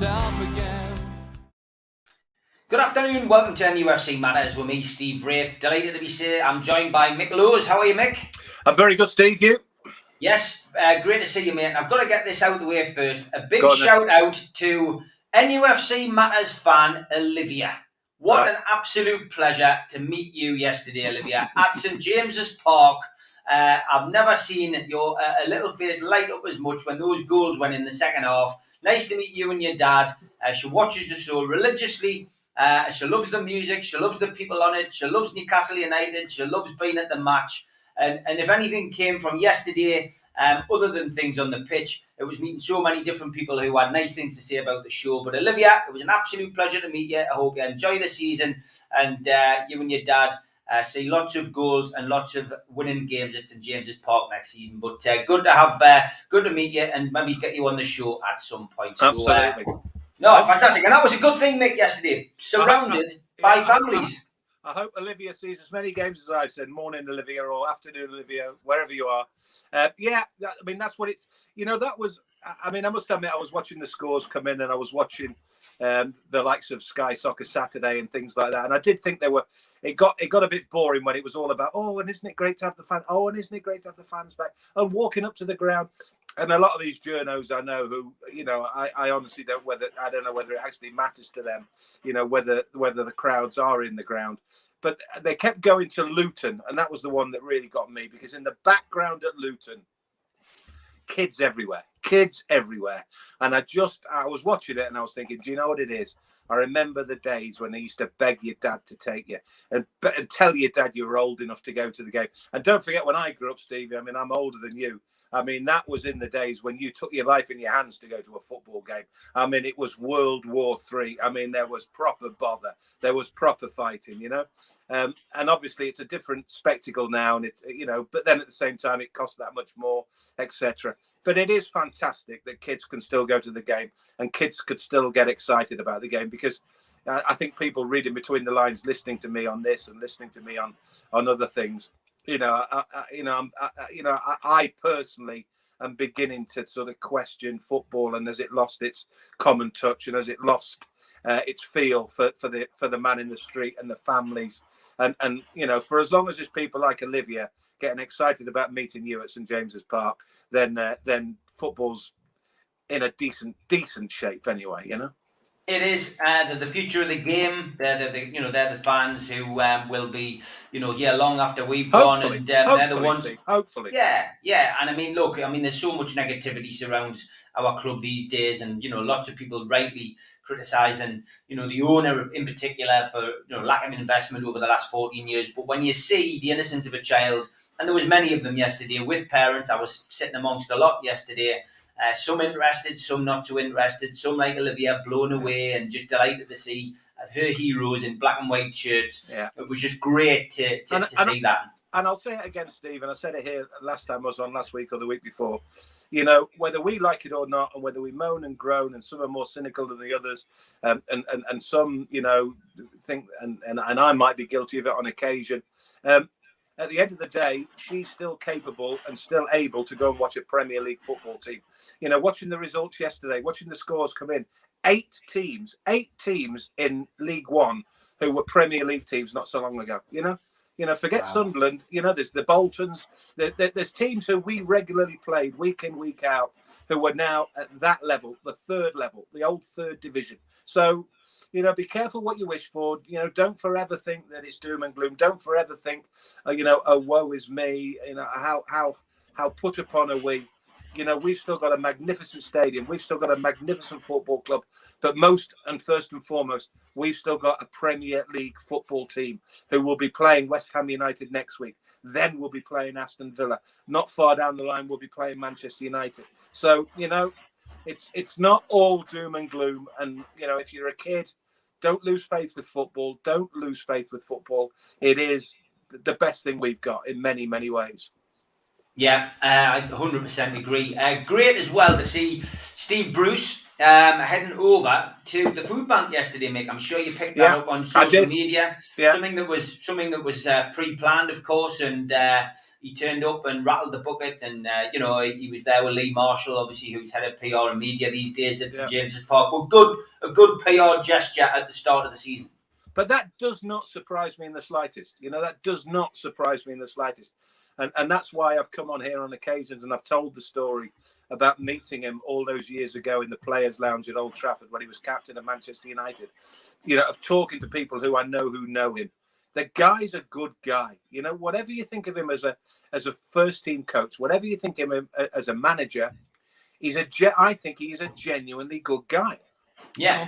myself again. Good afternoon, welcome to NUFC Matters with me, Steve Wraith. Delighted to be here. I'm joined by Mick Lowes. How are you, Mick? I'm very good, Steve. You? Yes, great to see you, mate. I've got to get this out of the way first. A big shout out to NUFC Matters fan Olivia. What an absolute pleasure to meet you yesterday, Olivia, at St James's Park. I've never seen your a little face light up as much when those goals went in the second half. Nice to meet you and your dad. She watches the show religiously. She loves the music. She loves the people on it. She loves Newcastle United. She loves being at the match. And if anything came from yesterday, other than things on the pitch, it was meeting so many different people who had nice things to say about the show. But Olivia, it was an absolute pleasure to meet you. I hope you enjoy the season, and you and your dad see lots of goals and lots of winning games at St James's Park next season. But good to meet you, and maybe get you on the show at some point. So, absolutely. No, fantastic. And that was a good thing, Mick, yesterday. Surrounded by families. I hope Olivia sees as many games as I've said. Morning, Olivia, or afternoon, Olivia, wherever you are. That's what it's... that was... I must admit, I was watching the scores come in, and I was watching the likes of Sky Soccer Saturday and things like that. And I did think it got a bit boring when it was all about, and isn't it great to have the fans? Oh, and isn't it great to have the fans back? And walking up to the ground. And a lot of these journos I know who, I honestly don't know whether it actually matters to them, whether the crowds are in the ground. But they kept going to Luton, and that was the one that really got me, because in the background at Luton, kids everywhere. And I was watching it and I was thinking, do you know what it is? I remember the days when they used to beg your dad to take you and tell your dad you were old enough to go to the game. And don't forget, when I grew up, Stevie, I'm older than you. That was in the days when you took your life in your hands to go to a football game. It was World War III. There was proper bother. There was proper fighting, and obviously it's a different spectacle now, and it's, but then at the same time, it costs that much more, etc. But it is fantastic that kids can still go to the game and kids could still get excited about the game, because I think people reading between the lines, listening to me on this and listening to me on other things, I personally am beginning to sort of question football, and has it lost its common touch, and has it lost its feel for the man in the street and the families, and for as long as there's people like Olivia getting excited about meeting you at St James's Park, then football's in a decent shape anyway, It is the future of the game. They're the fans who will be here long after we've gone, and they're the ones. Steve, hopefully, yeah. And look, there's so much negativity surrounds our club these days, and lots of people rightly criticising the owner in particular for lack of investment over the last 14 years. But when you see the innocence of a child, and there was many of them yesterday with parents, I was sitting amongst a lot yesterday. Some interested, some not too interested, some like Olivia blown away and just delighted to see her heroes in black and white shirts. Yeah. It was just great to see that. And I'll say it again, Steve, and I said it here last time I was on, last week or the week before, whether we like it or not, and whether we moan and groan, and some are more cynical than the others, and some, think, and I might be guilty of it on occasion, at the end of the day, she's still capable and still able to go and watch a Premier League football team. Watching the results yesterday, watching the scores come in, 8 teams in League One who were Premier League teams not so long ago. Forget wow. Sunderland. There's the Boltons. There's teams who we regularly played week in, week out, who are now at that level, the third level, the old third division. So, be careful what you wish for. Don't forever think that it's doom and gloom. Don't forever think, oh, woe is me. How put upon are we? We've still got a magnificent stadium. We've still got a magnificent football club. But first and foremost, we've still got a Premier League football team who will be playing West Ham United next week. Then we'll be playing Aston Villa. Not far down the line, we'll be playing Manchester United. So, it's not all doom and gloom. And, if you're a kid, don't lose faith with football. Don't lose faith with football. It is the best thing we've got in many, many ways. Yeah, I 100% agree. Great as well to see Steve Bruce Heading over to the food bank yesterday, Mick. I'm sure you picked that up on social media. Yeah. Something that was pre-planned, of course. And he turned up and rattled the bucket, and he was there with Lee Marshall, obviously, who's head of PR and media these days at St James's Park. But a good PR gesture at the start of the season. But that does not surprise me in the slightest. That does not surprise me in the slightest. And that's why I've come on here on occasions and I've told the story about meeting him all those years ago in the Players' Lounge at Old Trafford when he was captain of Manchester United. Of talking to people who I know who know him. The guy's a good guy. Whatever you think of him as a first team coach, whatever you think of him as a manager, I think he is a genuinely good guy. Yeah.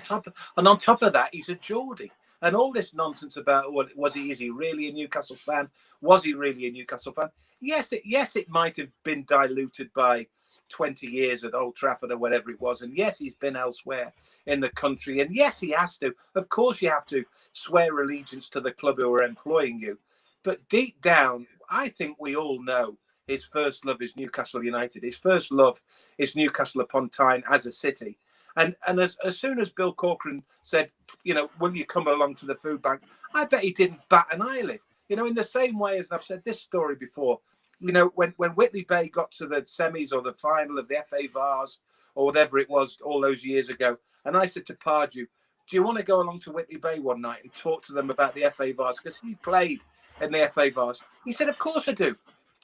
And on top of that, he's a Geordie. And all this nonsense about is he really a Newcastle fan? Was he really a Newcastle fan? Yes, it might have been diluted by 20 years at Old Trafford or whatever it was. And yes, he's been elsewhere in the country. And yes, he has to. Of course, you have to swear allegiance to the club who are employing you. But deep down, I think we all know his first love is Newcastle United. His first love is Newcastle upon Tyne as a city. And as soon as Bill Corcoran said, will you come along to the food bank? I bet he didn't bat an eyelid. In the same way as I've said this story before, when Whitley Bay got to the semis or the final of the FA Vars or whatever it was all those years ago, and I said to Pardew, do you want to go along to Whitley Bay one night and talk to them about the FA Vars? Because he played in the FA Vars. He said, of course I do.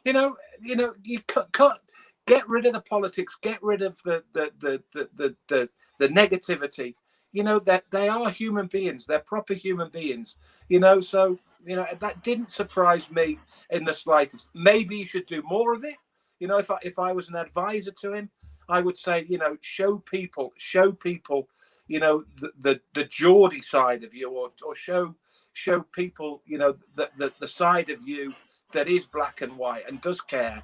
You cut. Get rid of the politics. Get rid of the negativity. That they are human beings. They're proper human beings. So that didn't surprise me in the slightest. Maybe you should do more of it. If I was an advisor to him, I would say, show people, the Geordie side of you, or show people, the side of you that is black and white and does care.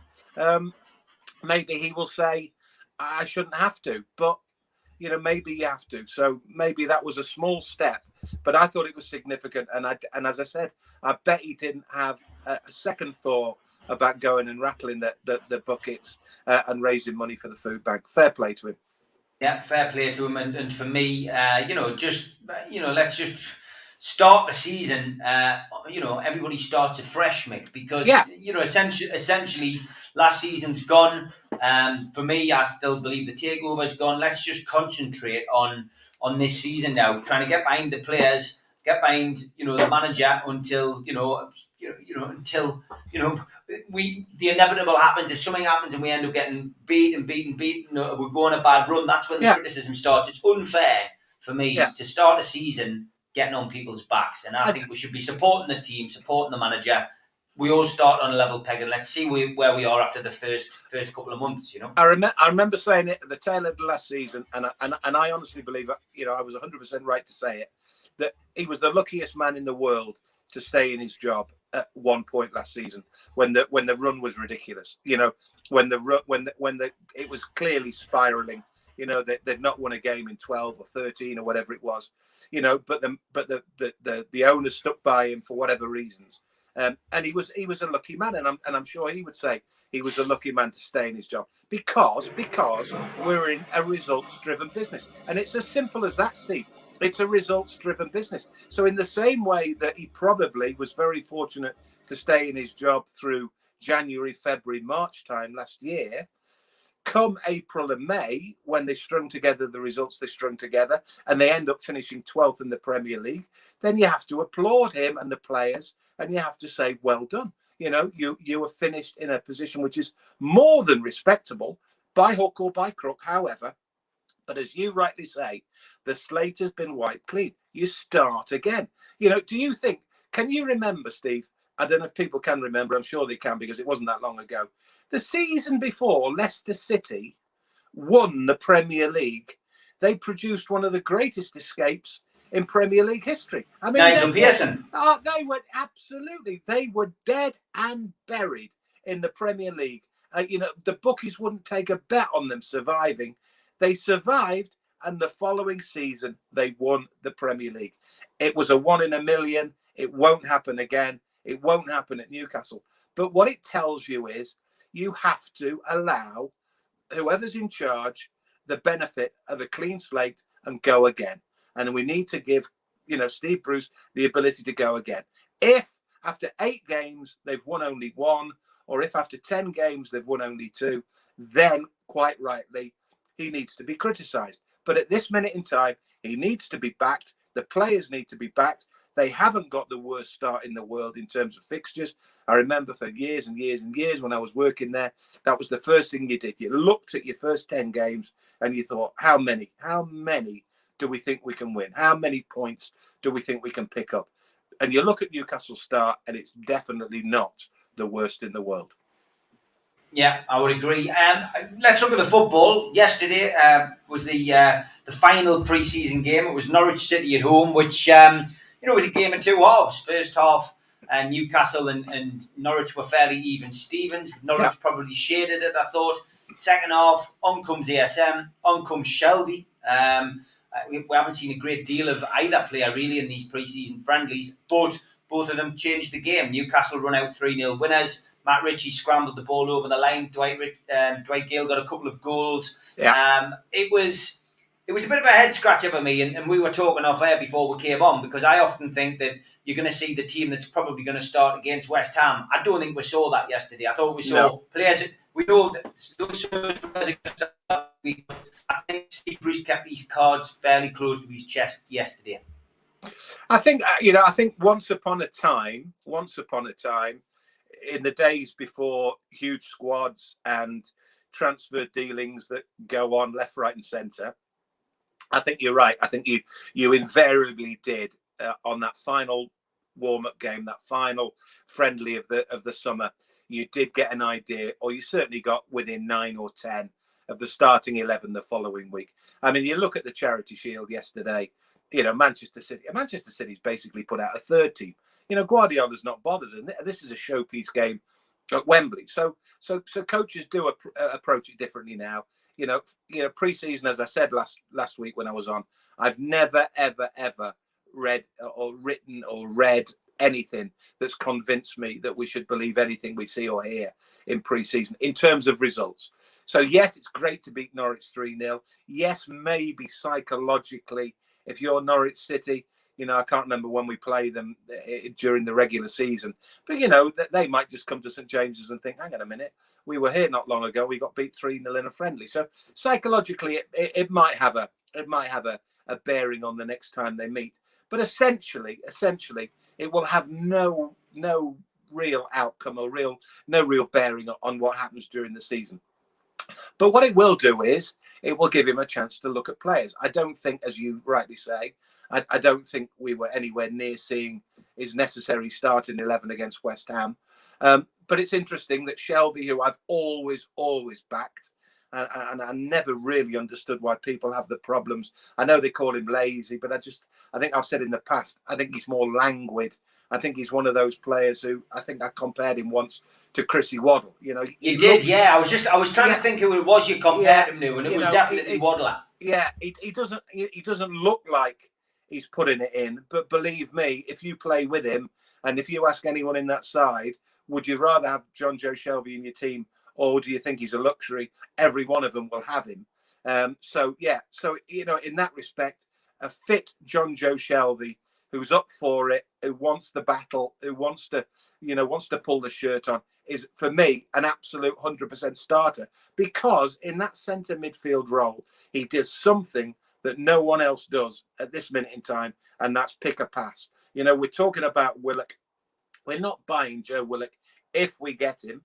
Maybe he will say, I shouldn't have to, but, maybe you have to. So maybe that was a small step, but I thought it was significant. And as I said, I bet he didn't have a second thought about going and rattling the buckets and raising money for the food bank. Fair play to him. Yeah, fair play to him. And for me, let's just start the season. Everybody starts afresh, Mick, because essentially last season's gone. For me, I still believe the takeover's gone. Let's just concentrate on this season now, trying to get behind the players, get behind the manager until the inevitable happens. If something happens and we end up getting beaten, we go on a bad run. That's when the criticism starts. It's unfair for me to start a season getting on people's backs, and I think we should be supporting the team, supporting the manager. We all start on a level peg, and let's see where we are after the first couple of months. I remember saying it at the tail end of the last season, and I honestly believe I was 100% right to say it, that he was the luckiest man in the world to stay in his job at one point last season when the run was ridiculous. When it was clearly spiraling. They'd not won a game in 12 or 13 or whatever it was. But the owner stuck by him for whatever reasons. And he was a lucky man, and I'm sure he would say he was a lucky man to stay in his job because we're in a results-driven business, and it's as simple as that, Steve. It's a results-driven business. So in the same way that he probably was very fortunate to stay in his job through January, February, March time last year, come April and May, when they strung together the results they strung together, and they end up finishing 12th in the Premier League, then you have to applaud him and the players, and you have to say, well done. You have finished in a position which is more than respectable, by hook or by crook, however. But as you rightly say, the slate has been wiped clean. You start again. Do you think, can you remember, Steve? I don't know if people can remember. I'm sure they can because it wasn't that long ago. The season before Leicester City won the Premier League, they produced one of the greatest escapes in Premier League history. I mean, Nigel Pearson. They were dead and buried in the Premier League. The bookies wouldn't take a bet on them surviving. They survived, and the following season, they won the Premier League. It was a 1 in a million. It won't happen again. It won't happen at Newcastle. But what it tells you is you have to allow whoever's in charge the benefit of a clean slate and go again. And we need to give, Steve Bruce the ability to go again. If after 8 games they've won only 1, or if after 10 games they've won only 2, then quite rightly he needs to be criticised. But at this minute in time, he needs to be backed. The players need to be backed. They haven't got the worst start in the world in terms of fixtures. I remember for years and years and years when I was working there, that was the first thing you did. You looked at your first 10 games and you thought, how many do we think we can win? How many points do we think we can pick up? And you look at Newcastle's start and it's definitely not the worst in the world. Yeah, I would agree. Let's look at the football. Yesterday was the final pre-season game. It was Norwich City at home, which was a game of 2 halves. First half, Newcastle and Norwich were fairly even Stevens. Norwich probably shaded it, I thought. Second half, on comes ASM, on comes Shelby. We haven't seen a great deal of either player really in these pre-season friendlies, but both of them changed the game. Newcastle run out 3-0 winners. Matt Ritchie scrambled the ball over the line. Dwight Gale got a couple of goals. Yeah. It was a bit of a head scratcher for me, and we were talking off air before we came on, because I often think that you're going to see the team that's probably going to start against West Ham. I don't think we saw that yesterday. I thought we saw players. We know that those players are going to I think Steve Bruce kept these cards fairly close to his chest yesterday. I think once upon a time, in the days before huge squads and transfer dealings that go on left, right, and centre, I think you're right. I think you invariably did on that final warm-up game, that final friendly of the summer. You did get an idea, or you certainly got within 9 or 10 of the starting 11 the following week. I mean, you look at the Charity Shield yesterday. Manchester City's basically put out a third team. Guardiola's not bothered, and this is a showpiece game at Wembley. So coaches do approach it differently now. Pre-season, as I said last week when I was on, I've never ever read or written or read anything that's convinced me that we should believe anything we see or hear in pre-season in terms of results. So yes, it's great to beat Norwich 3-0. Yes, maybe psychologically, if you're Norwich City, I can't remember when we play them during the regular season, but they might just come to St James's and think, hang on a minute, we were here not long ago, we got beat 3-0 in a friendly. So psychologically, it might have a bearing on the next time they meet. But essentially, it will have no real outcome or no real bearing on what happens during the season. But what it will do is it will give him a chance to look at players. I don't think, as you rightly say, I don't think we were anywhere near seeing his necessary starting 11 against West Ham. But it's interesting that Shelby, who I've always backed, and I never really understood why people have the problems. I know they call him lazy, but I think I've said in the past, I think he's more languid. I think he's one of those players who I think I compared him once to Chrissy Waddle. You did, yeah. I was trying to think who it was you compared him to, and it was definitely Waddler. Yeah, he doesn't look like he's putting it in, but believe me, if you play with him, and if you ask anyone in that side, would you rather have John Joe Shelby in your team, or do you think he's a luxury? Every one of them will have him. So in that respect, a fit John Joe Shelby, who's up for it, who wants the battle, who wants to pull the shirt on, is for me an absolute 100% starter, because in that centre midfield role, he does something that no one else does at this minute in time, and that's pick a pass. We're talking about Willock. We're not buying Joe Willock if we get him,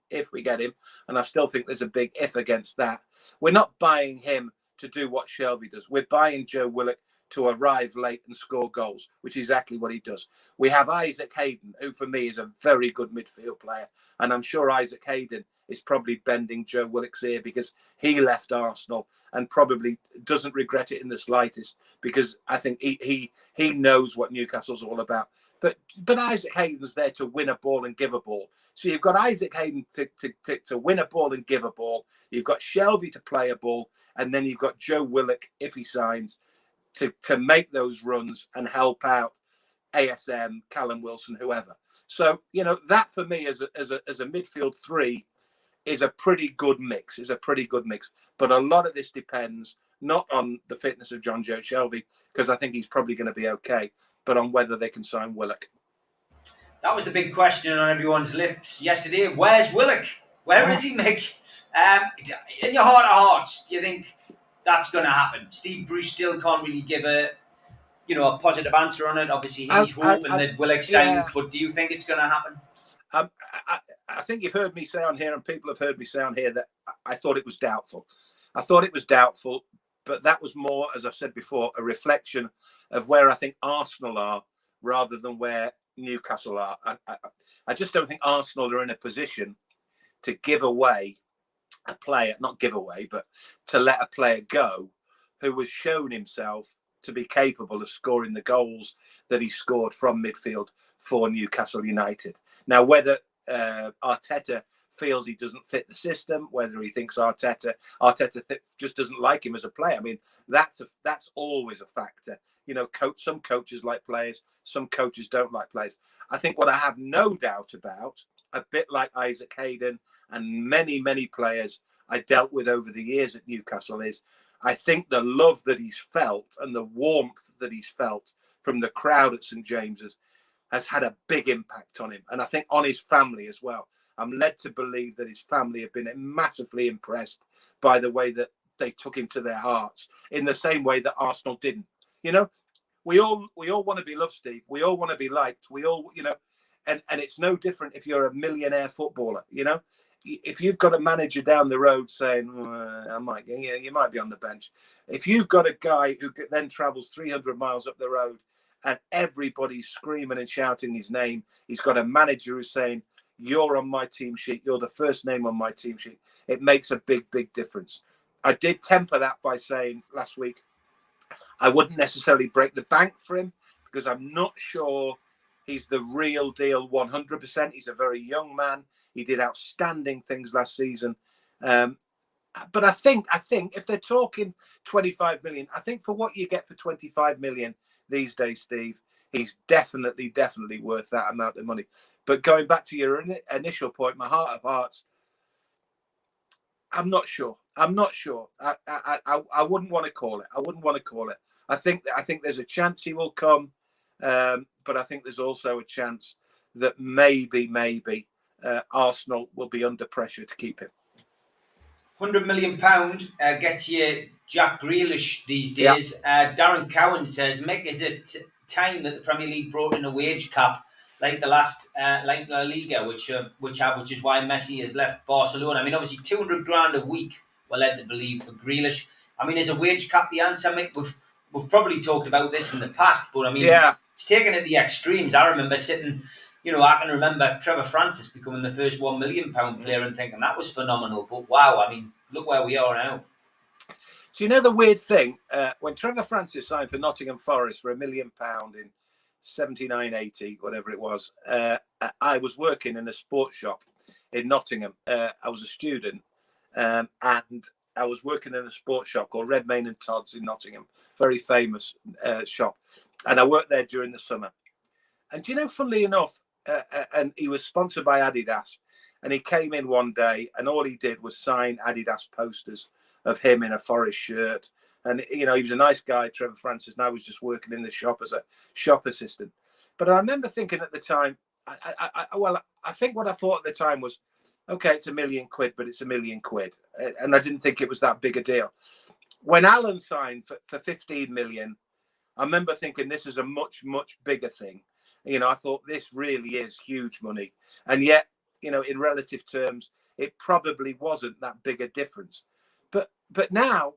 and I still think there's a big if against that. We're not buying him to do what Shelby does. We're buying Joe Willock to arrive late and score goals, which is exactly what he does. We have Isaac Hayden, who for me is a very good midfield player, and I'm sure Isaac Hayden is probably bending Joe Willock's ear because he left Arsenal and probably doesn't regret it in the slightest, because I think he knows what Newcastle's all about. But Isaac Hayden's there to win a ball and give a ball. So you've got Isaac Hayden to win a ball and give a ball. You've got Shelby to play a ball, and then you've got Joe Willock, if he signs, to make those runs and help out ASM, Callum Wilson, whoever. So that for me as a midfield three is a pretty good mix. But a lot of this depends not on the fitness of John Joe Shelby, because I think he's probably going to be okay, but on whether they can sign Willock. That was the big question on everyone's lips yesterday. Where's Willock? Where is he, Mick? In your heart of hearts, do you think that's going to happen? Steve Bruce still can't really give a positive answer on it. Obviously, he's hoping that Willock signs, but do you think it's going to happen? I think you've heard me say on here, and people have heard me say on here, that I thought it was doubtful. I thought it was doubtful, but that was more, as I've said before, a reflection of where I think Arsenal are rather than where Newcastle are. I just don't think Arsenal are in a position to give away a player, not give away, but to let a player go who has shown himself to be capable of scoring the goals that he scored from midfield for Newcastle United. Now, whether Arteta feels he doesn't fit the system, whether he thinks Arteta just doesn't like him as a player, I mean, that's always a factor. Some coaches like players, some coaches don't like players. I think what I have no doubt about, a bit like Isaac Hayden and many, many players I dealt with over the years at Newcastle, is I think the love that he's felt and the warmth that he's felt from the crowd at St James's has had a big impact on him. And I think on his family as well. I'm led to believe that his family have been massively impressed by the way that they took him to their hearts, in the same way that Arsenal didn't. We all want to be loved, Steve. We all want to be liked. We all, and it's no different if you're a millionaire footballer. If you've got a manager down the road saying, you might be on the bench. If you've got a guy who then travels 300 miles up the road and everybody's screaming and shouting his name, he's got a manager who's saying, you're on my team sheet, you're the first name on my team sheet. It makes a big, big difference. I did temper that by saying last week, I wouldn't necessarily break the bank for him, because I'm not sure he's the real deal 100%. He's a very young man. He did outstanding things last season. But I think if they're talking 25 million, I think for what you get for 25 million these days, Steve, he's definitely worth that amount of money. But going back to your initial point, my heart of hearts, I'm not sure. I wouldn't want to call it. I think there's a chance he will come, but I think there's also a chance that maybe Arsenal will be under pressure to keep him. £100 million gets you Jack Grealish these days. Yeah. Darren Cowan says, Mick, is it time that the Premier League brought in a wage cap like the last, like La Liga, which is why Messi has left Barcelona? I mean, obviously $200,000 a week, we're led to believe, for Grealish. I mean, is a wage cap the answer, Mick? We've probably talked about this in the past, but I mean, It's taken it to the extremes. I remember sitting, I can remember Trevor Francis becoming the first £1 million player and thinking that was phenomenal. But wow, I mean, look where we are now. Do you know the weird thing? When Trevor Francis signed for Nottingham Forest for £1 million in 79-80, whatever it was, I was working in a sports shop in Nottingham. I was a student, and I was working in a sports shop called Redmayne and Todd's in Nottingham, very famous shop. And I worked there during the summer. And funnily enough, and he was sponsored by Adidas. And he came in one day and all he did was sign Adidas posters of him in a Forest shirt. And, he was a nice guy, Trevor Francis, and I was just working in the shop as a shop assistant. But I remember thinking at the time, I think what I thought at the time was, okay, it's £1 million, but it's £1 million. And I didn't think it was that big a deal. When Alan signed for 15 million, I remember thinking this is a much, much bigger thing. I thought this really is huge money. And yet, in relative terms, it probably wasn't that big a difference. But now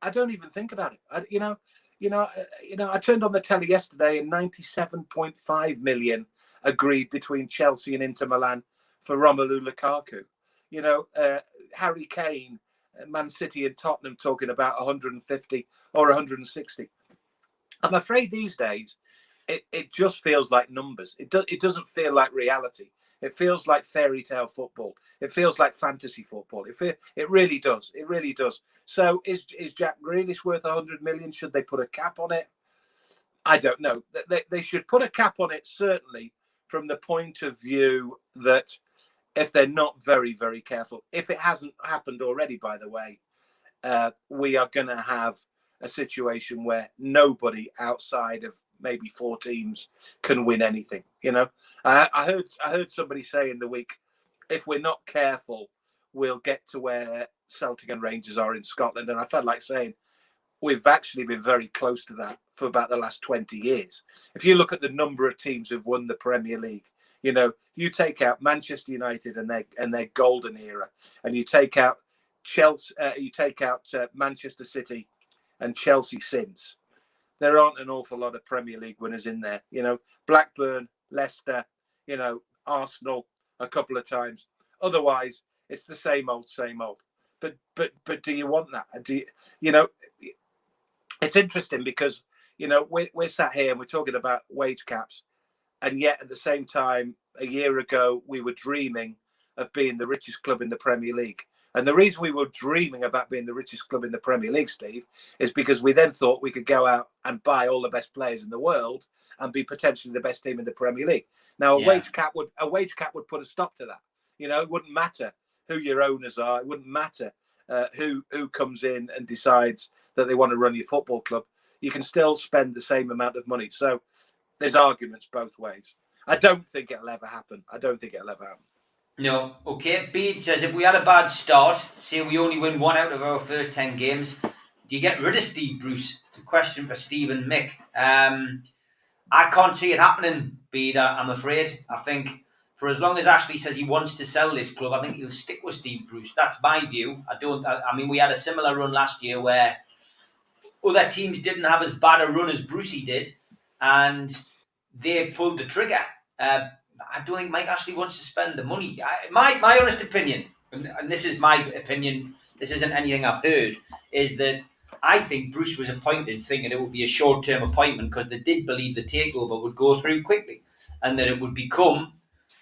I don't even think about it. I turned on the telly yesterday and 97.5 million agreed between Chelsea and Inter Milan for Romelu Lukaku. Harry Kane, Man City and Tottenham talking about 150 or 160. I'm afraid these days it just feels like numbers. It doesn't feel like reality. It feels like fairy tale football. It feels like fantasy football. It really does. It really does. So is Jack Grealish worth 100 million? Should they put a cap on it? I don't know. They should put a cap on it, certainly, from the point of view that if they're not very, very careful, if it hasn't happened already, by the way, we are going to have a situation where nobody outside of maybe 4 teams can win anything. You know, I heard somebody say in the week, if we're not careful, we'll get to where Celtic and Rangers are in Scotland. And I felt like saying, we've actually been very close to that for about the last 20 years. If you look at the number of teams who've won the Premier League, you know, you take out Manchester United and their golden era, and you take out Chelsea, Manchester City and Chelsea since. There aren't an awful lot of Premier League winners in there. You know, Blackburn, Leicester, you know, Arsenal a couple of times. Otherwise, it's the same old, same old. But do you want that? You know, it's interesting because, you know, we're sat here and we're talking about wage caps, and yet at the same time, a year ago, we were dreaming of being the richest club in the Premier League. And the reason we were dreaming about being the richest club in the Premier League, Steve, is because we then thought we could go out and buy all the best players in the world and be potentially the best team in the Premier League. Now, a wage cap would put a stop to that. You know, it wouldn't matter who your owners are. It wouldn't matter who comes in and decides that they want to run your football club. You can still spend the same amount of money. So there's arguments both ways. I don't think it'll ever happen. No. Okay. Bede says, if we had a bad start, say we only win 1 out of our first 10 games, do you get rid of Steve Bruce? It's a question for Steve and Mick. I can't see it happening, Bede, I'm afraid. I think for as long as Ashley says he wants to sell this club, I think he'll stick with Steve Bruce. That's my view. I mean, we had a similar run last year where other teams didn't have as bad a run as Brucey did, and they pulled the trigger. I don't think Mike Ashley wants to spend the money. My honest opinion, and this is my opinion, this isn't anything I've heard, is that I think Bruce was appointed thinking it would be a short-term appointment because they did believe the takeover would go through quickly and that it would become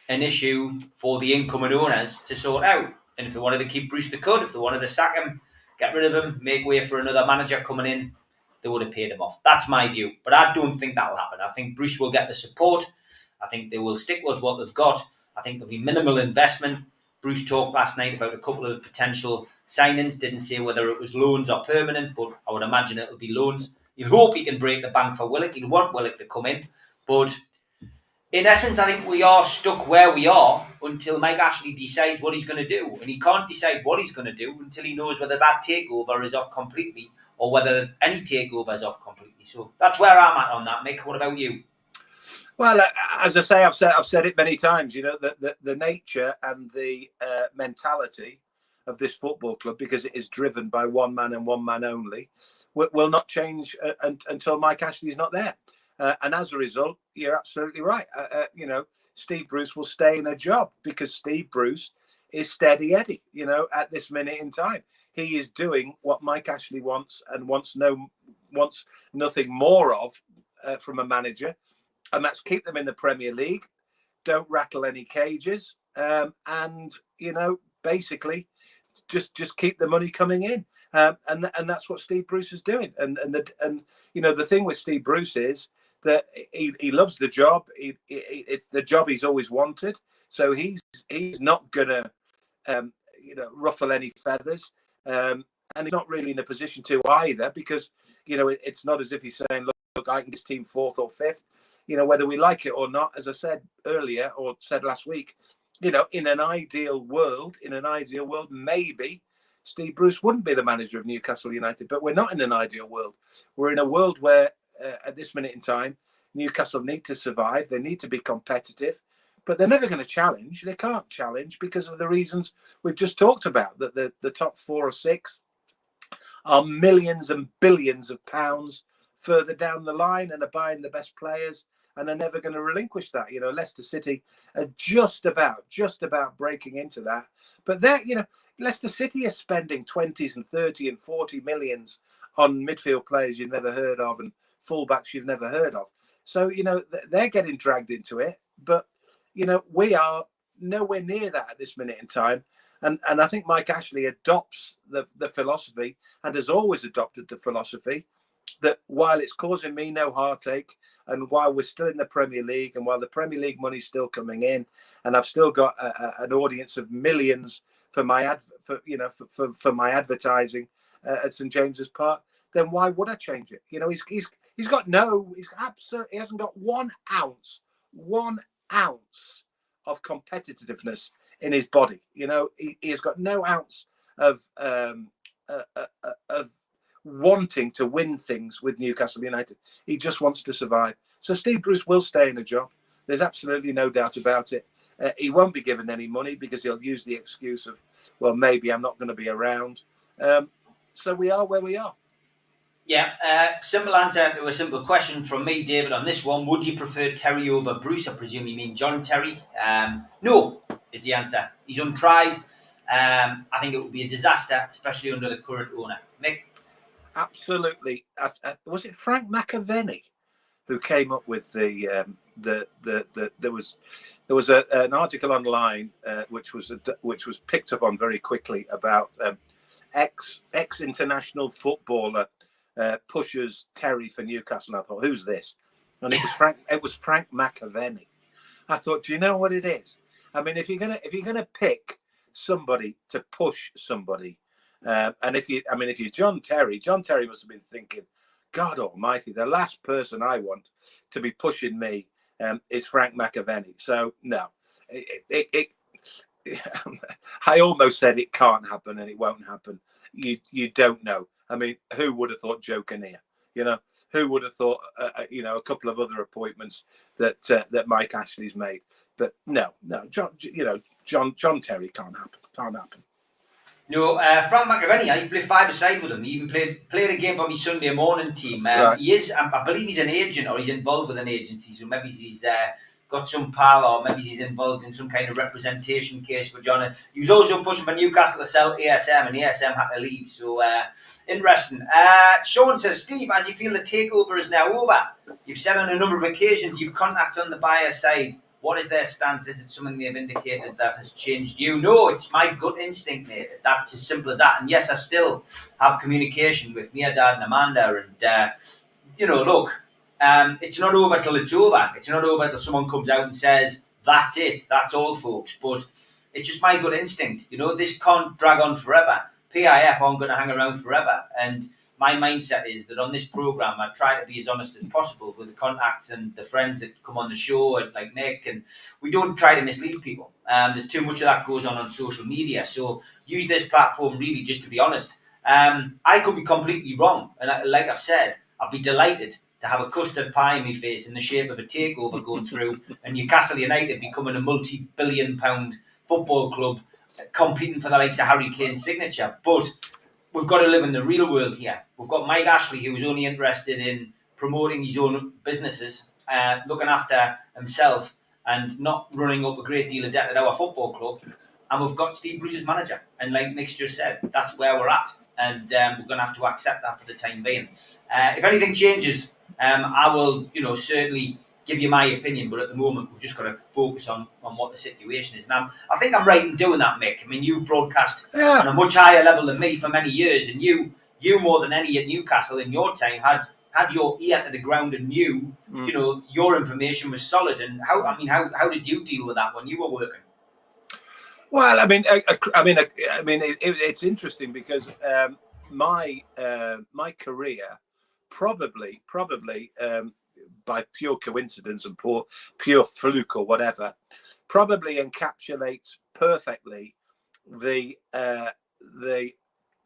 an issue for the incoming owners to sort out. And if they wanted to keep Bruce, they could. If they wanted to sack him, get rid of him, make way for another manager coming in, they would have paid him off. That's my view. But I don't think that will happen. I think Bruce will get the support. I think they will stick with what they've got. I think there'll be minimal investment. Bruce talked last night about a couple of potential signings. Didn't say whether it was loans or permanent, but I would imagine it'll be loans. You hope he can break the bank for Willock. He'll want Willock to come in. But in essence, I think we are stuck where we are until Mike Ashley decides what he's going to do. And he can't decide what he's going to do until he knows whether that takeover is off completely or whether any takeover is off completely. So that's where I'm at on that, Mick. What about you? Well, as I say, I've said it many times. You know, the nature and the mentality of this football club, because it is driven by one man and one man only, will not change until Mike Ashley is not there. And as a result, you're absolutely right. You know, Steve Bruce will stay in a job because Steve Bruce is steady Eddie. You know, at this minute in time, he is doing what Mike Ashley wants and wants nothing more of from a manager. And that's keep them in the Premier League, don't rattle any cages, and, you know, basically just keep the money coming in. And that's what Steve Bruce is doing. And you know, the thing with Steve Bruce is that he loves the job. It's the job he's always wanted. So he's not going to, you know, ruffle any feathers. And he's not really in a position to either because, you know, it's not as if he's saying, look, I can get this team 4th or 5th. You know, whether we like it or not, as I said earlier or said last week, you know, in an ideal world, maybe Steve Bruce wouldn't be the manager of Newcastle United. But we're not in an ideal world. We're in a world where, at this minute in time, Newcastle need to survive. They need to be competitive. But they're never going to challenge. They can't challenge because of the reasons we've just talked about, that the top 4 or 6 are millions and billions of pounds further down the line and are buying the best players. And they're never going to relinquish that. You know, Leicester City are just about breaking into that. But they're, you know, Leicester City is spending 20s and 30 and 40 millions on midfield players you've never heard of and fullbacks you've never heard of. So, you know, they're getting dragged into it. But, you know, we are nowhere near that at this minute in time. And I think Mike Ashley adopts the philosophy and has always adopted the philosophy that while it's causing me no heartache and while we're still in the Premier League and while the Premier League money's still coming in and I've still got an audience of millions for my for my advertising at St James's Park, then why would I change it? You know, he hasn't got 1 ounce of competitiveness in his body. You know, he has got no ounce of wanting to win things with Newcastle United. He just wants to survive. So Steve Bruce will stay in a job. There's absolutely no doubt about it. He won't be given any money because he'll use the excuse of, well, maybe I'm not going to be around. So we are where we are. Yeah, simple answer to a simple question from me, David, on this one. Would you prefer Terry over Bruce? I presume you mean John Terry. No, is the answer. He's untried. I think it would be a disaster, especially under the current owner. Mick? Absolutely. Was it Frank McAvenny who came up with there was an article online which was picked up on very quickly about ex international footballer pushes Terry for Newcastle. And I thought, who's this? And it was Frank McAvenny. I thought, do you know what it is? I mean, if you're gonna pick somebody to push somebody, and if you're John Terry must have been thinking, God Almighty, the last person I want to be pushing me is Frank McAvenny. So no, I almost said it can't happen and it won't happen. You don't know. I mean, who would have thought Joe Kinnear? You know, who would have thought a couple of other appointments that Mike Ashley's made? But no, John Terry can't happen. No, Frank McAvenny, I used to play five-a-side with him. He even played a game for me Sunday morning team. Right. He is, I believe he's an agent or he's involved with an agency. So maybe he's got some power or maybe he's involved in some kind of representation case for John. And he was also pushing for Newcastle to sell ASM and ASM had to leave. So interesting. Sean says, Steve, as you feel the takeover is now over, you've said on a number of occasions you've contacted on the buyer side. What is their stance? Is it something they've indicated that has changed you? No, it's my gut instinct, mate. That's as simple as that. And yes, I still have communication with Mia, Dad and Amanda. And, look, it's not over till it's over. It's not over till someone comes out and says, that's it. That's all, folks. But it's just my gut instinct. This can't drag on forever. PIF aren't going to hang around forever. And my mindset is that on this programme, I try to be as honest as possible with the contacts and the friends that come on the show, like Mick, and we don't try to mislead people. There's too much of that goes on social media. So use this platform really just to be honest. I could be completely wrong. And like I've said, I'd be delighted to have a custard pie in my face in the shape of a takeover going through and Newcastle United becoming a multi-billion-pound football club competing for the likes of Harry Kane's signature. But we've got to live in the real world here. We've got Mike Ashley, who's only interested in promoting his own businesses, looking after himself and not running up a great deal of debt at our football club. And we've got Steve Bruce's manager. And like Mick's just said, that's where we're at. And we're going to have to accept that for the time being. If anything changes, I will, certainly give you my opinion, but at the moment we've just got to focus on what the situation is. And I think I'm right in doing that, Mick. I mean, you broadcast on a much higher level than me for many years, and you more than any at Newcastle in your time had your ear to the ground and knew, your information was solid. And how did you deal with that when you were working? Well, it's interesting because my career probably. By pure coincidence and pure fluke or whatever, probably encapsulates perfectly the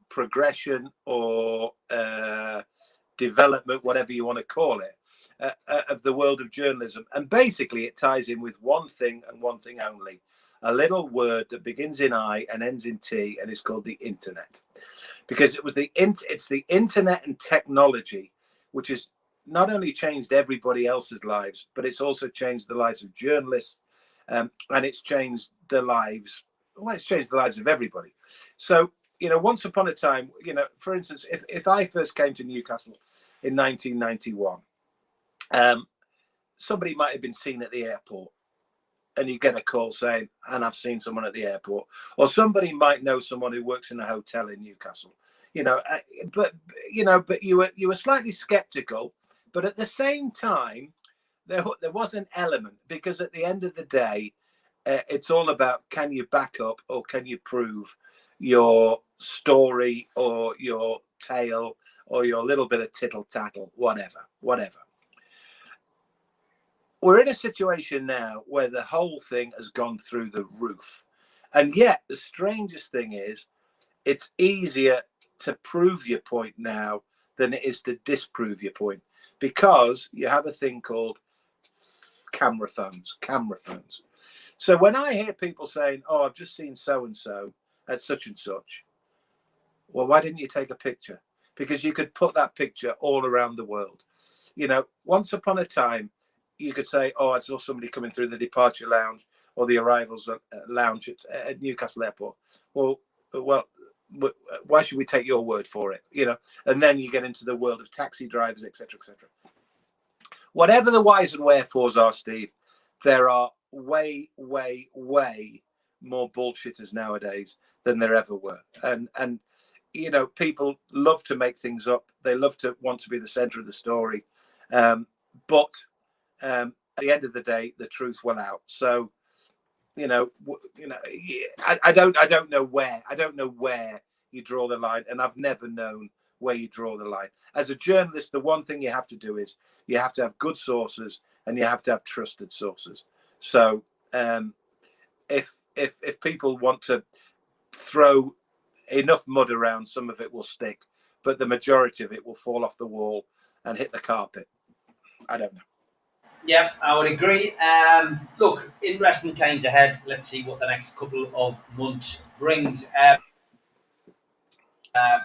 progression or development, whatever you want to call it, of the world of journalism. And basically it ties in with one thing and one thing only, a little word that begins in I and ends in T, and it's called the internet. Because it's the internet and technology which is not only changed everybody else's lives, but it's also changed the lives of journalists, and it's changed the lives of everybody. So, once upon a time, for instance, if I first came to Newcastle in 1991, somebody might have been seen at the airport and you get a call saying, and I've seen someone at the airport, or somebody might know someone who works in a hotel in Newcastle, but you were slightly skeptical. But at the same time, there was an element, because at the end of the day, it's all about, can you back up or can you prove your story or your tale or your little bit of tittle tattle, whatever. We're in a situation now where the whole thing has gone through the roof. And yet the strangest thing is it's easier to prove your point now than it is to disprove your point, because you have a thing called camera phones. So when I hear people saying, oh, I've just seen so-and-so at such and such, well, why didn't you take a picture? Because you could put that picture all around the world. You know, once upon a time, you could say, oh, I saw somebody coming through the departure lounge or the arrivals lounge at Newcastle Airport. Well, why should we take your word for it? You know, and then you get into the world of taxi drivers, etc., etc. Whatever the whys and wherefores are, Steve, there are way more bullshitters nowadays than there ever were. And you know, people love to make things up. They love to want to be the center of the story. But at the end of the day, the truth will out. So, I don't know where you draw the line, and I've never known where you draw the line. As a journalist, the one thing you have to do is you have to have good sources and you have to have trusted sources. So, if people want to throw enough mud around, some of it will stick, but the majority of it will fall off the wall and hit the carpet. I don't know. Yeah, I would agree. Look, interesting times ahead. Let's see what the next couple of months brings.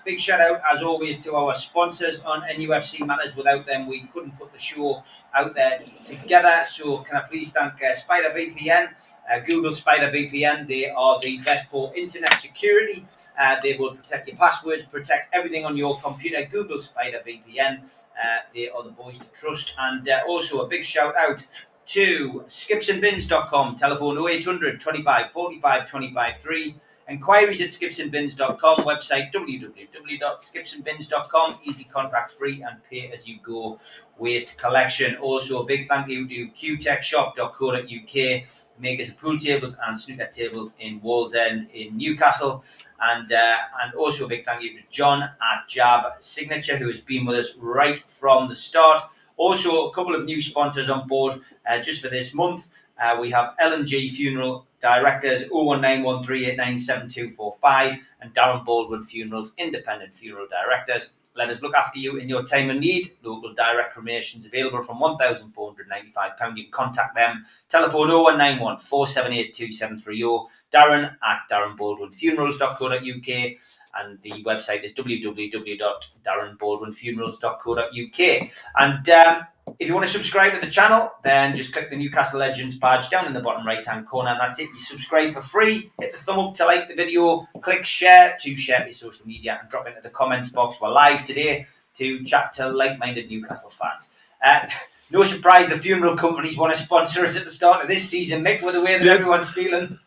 Big shout out, as always, to our sponsors on NUFC Matters. Without them, we couldn't put the show out there together. So, can I please thank Spider VPN, Google Spider VPN. They are the best for internet security. They will protect your passwords, protect everything on your computer. Google Spider VPN. They are the boys to trust. And also a big shout out to skipsandbins.com. Telephone 0800 25 45 25 3. Enquiries at skipsandbins.com, website www.skipsandbins.com, easy contract free and pay as you go waste collection. Also a big thank you to qtechshop.co.uk, makers of pool tables and snooker tables in Wallsend in Newcastle, and also a big thank you to John at Jab Signature, who has been with us right from the start. Also a couple of new sponsors on board just for this month. We have L&G Funeral Directors 01913897245 and Darren Baldwin Funerals Independent Funeral Directors. Let us look after you in your time of need. Local direct cremations available from £1,495. You can contact them. Telephone 0191 478 2730. Darren at darrenbaldwinfunerals.co.uk, and the website is www.darrenbaldwinfunerals.co.uk. And if you want to subscribe to the channel, then just click the Newcastle Legends badge down in the bottom right hand corner, and that's it. You subscribe for free. Hit the thumb up to like the video, click share to share your social media, and drop into the comments box. We're live today to chat to like-minded Newcastle fans. No surprise the funeral companies want to sponsor us at the start of this season, Mick, with the way that everyone's feeling.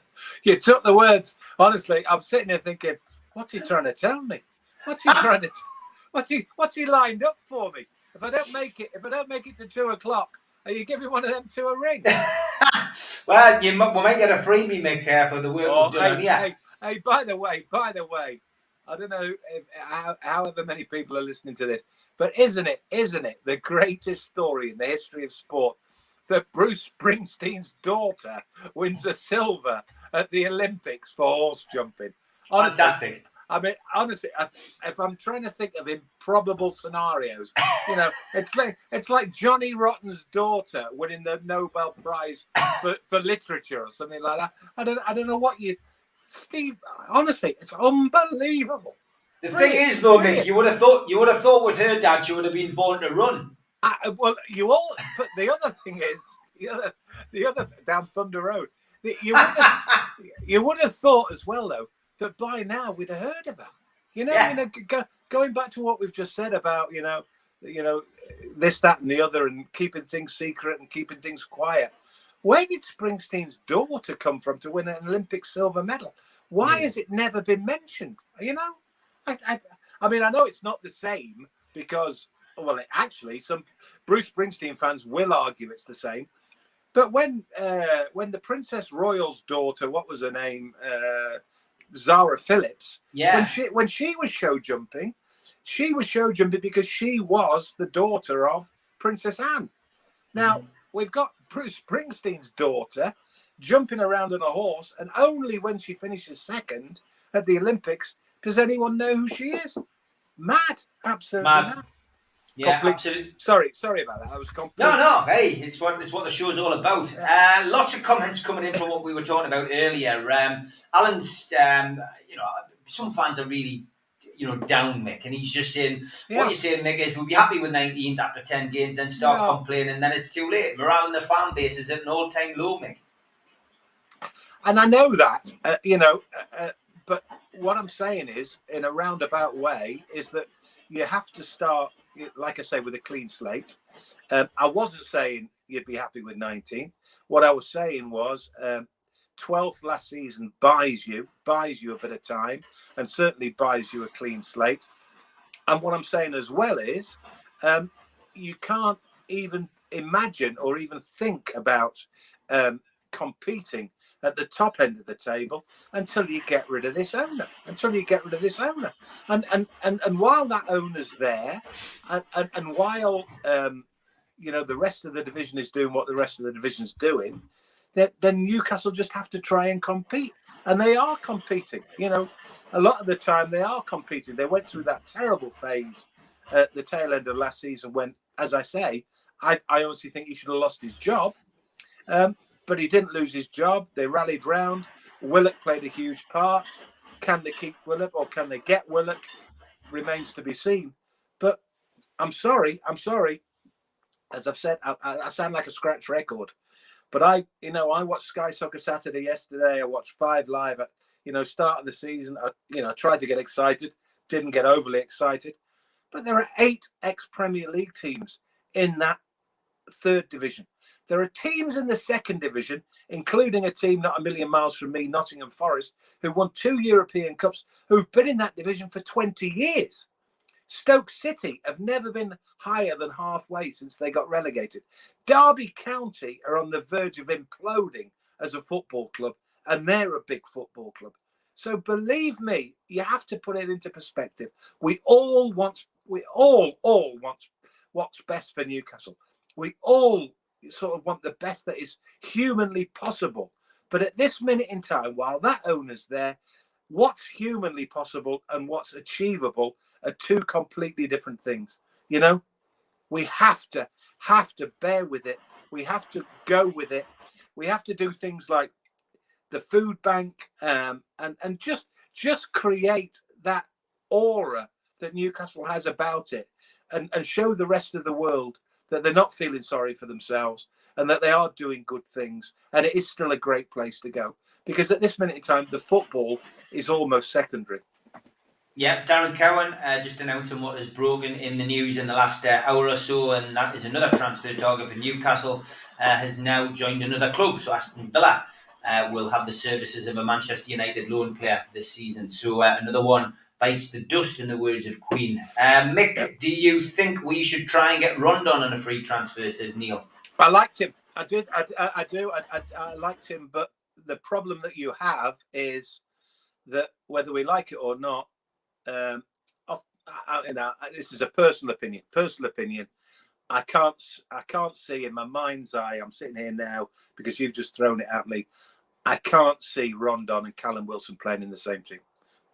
You took the words. Honestly, I'm sitting here thinking, what's he trying to tell me? What's he lined up for me? If I don't make it to 2:00, are you giving one of them two a ring? Well, we might get a freebie, Mick, for the work we've done here. Hey, by the way, I don't know if however many people are listening to this, but isn't it the greatest story in the history of sport that Bruce Springsteen's daughter wins a silver at the Olympics for horse jumping? Honestly, fantastic. I mean, honestly, if I'm trying to think of improbable scenarios, it's like Johnny Rotten's daughter winning the Nobel Prize for literature or something like that. I don't know what Steve. Honestly, it's unbelievable. The thing is, though, Mick, you would have thought with her dad she would have been born to run. Well, but the other thing is the other down Thunder Road. You would have thought as well, though, that by now we'd have heard of her. Going back to what we've just said about this, that, and the other, and keeping things secret and keeping things quiet. Where did Springsteen's daughter come from to win an Olympic silver medal? Why has it never been mentioned? I mean, I know it's not the same because, some Bruce Springsteen fans will argue it's the same. But when the Princess Royal's daughter, what was her name? Zara Phillips. Yeah. When she was show jumping because she was the daughter of Princess Anne. Now, we've got Bruce Springsteen's daughter jumping around on a horse, and only when she finishes second at the Olympics does anyone know who she is. Mad. Absolutely mad. Yeah, absolutely. Sorry about that. I was complete. No. Hey, it's what the show's all about. Lots of comments coming in from what we were talking about earlier. Alan's, some fans are really, down Mick, and he's just saying what you're saying, Mick, is we'll be happy with 19th after 10 games, then start complaining, and then it's too late. Morale in the fan base is at an all-time low, Mick. And I know that, but what I'm saying is, in a roundabout way, is that you have to start, like I say, with a clean slate. I wasn't saying you'd be happy with 19. What I was saying was 12th last season buys you a bit of time, and certainly buys you a clean slate. And what I'm saying as well is you can't even imagine or even think about competing at the top end of the table until you get rid of this owner. And while that owner's there, and while the rest of the division is doing what the rest of the division's doing, then Newcastle just have to try and compete. And they are competing. A lot of the time they are competing. They went through that terrible phase at the tail end of last season when, as I say, I honestly think he should have lost his job. But he didn't lose his job. They rallied round. Willock played a huge part. Can they keep Willock or can they get Willock? Remains to be seen. But I'm sorry. As I've said, I sound like a scratch record. But I watched Sky Soccer Saturday yesterday. I watched 5 Live at, start of the season. I tried to get excited. Didn't get overly excited. But there are 8 ex-Premier League teams in that 3rd division. There are teams in the 2nd division, including a team not a million miles from me, Nottingham Forest, who won 2 European Cups, who've been in that division for 20 years. Stoke City have never been higher than halfway since they got relegated. Derby County are on the verge of imploding as a football club, and they're a big football club. So believe me, you have to put it into perspective. We all want what's best for Newcastle. We all sort of want the best that is humanly possible. But at this minute in time, while that owner's there, what's humanly possible and what's achievable are 2 completely different things. We have to bear with it. We have to go with it. We have to do things like the food bank and just create that aura that Newcastle has about it and show the rest of the world that they're not feeling sorry for themselves and that they are doing good things. And it is still a great place to go. Because at this minute in time, the football is almost secondary. Yeah, Darren Cowan just announcing what is broken in the news in the last hour or so, and that is another transfer target for Newcastle has now joined another club. So Aston Villa will have the services of a Manchester United loan player this season. So another one bites the dust, in the words of Queen. Mick, do you think we should try and get Rondon on a free transfer, says Neil? I liked him. I did. I do. I liked him. But the problem that you have is that whether we like it or not, this is a personal opinion. I can't see in my mind's eye. I'm sitting here now because you've just thrown it at me. I can't see Rondon and Callum Wilson playing in the same team.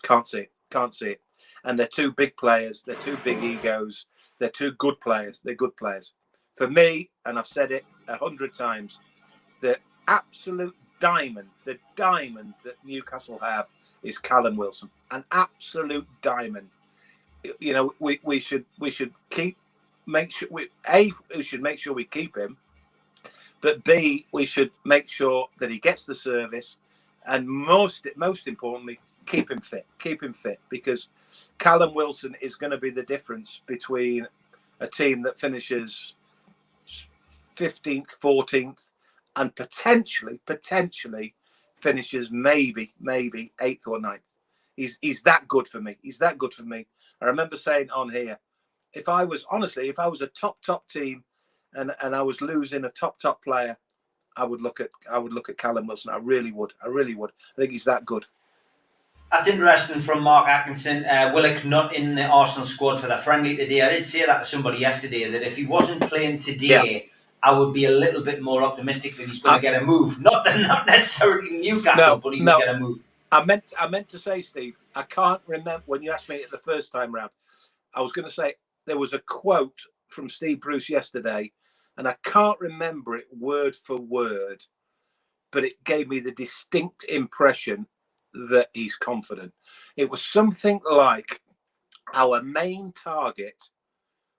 Can't see it. And they're 2 big players. They're 2 big egos. They're 2 good players. They're good players. For me, and I've said it 100 times, the absolute diamond, the diamond that Newcastle have is Callum Wilson. An absolute diamond. We should make sure we keep him, but B, we should make sure that he gets the service, and most importantly, keep him fit, because Callum Wilson is going to be the difference between a team that finishes 15th, 14th, and potentially finishes maybe 8th or 9th. He's that good for me. I remember saying on here, if I was a top team and I was losing a top player, I would look at Callum Wilson. I really would. I think he's that good. That's interesting from Mark Atkinson. Willock not in the Arsenal squad for the friendly today. I did say that to somebody yesterday, that if he wasn't playing Yeah. today, I would be a little bit more optimistic that he's going I- to get a move. Not necessarily Newcastle, but he will get a move. I meant to say, Steve, I can't remember when you asked me it the first time round. I was going to say there was a quote from Steve Bruce yesterday, and I can't remember it word for word, but it gave me the distinct impression that he's confident. It was something like our main target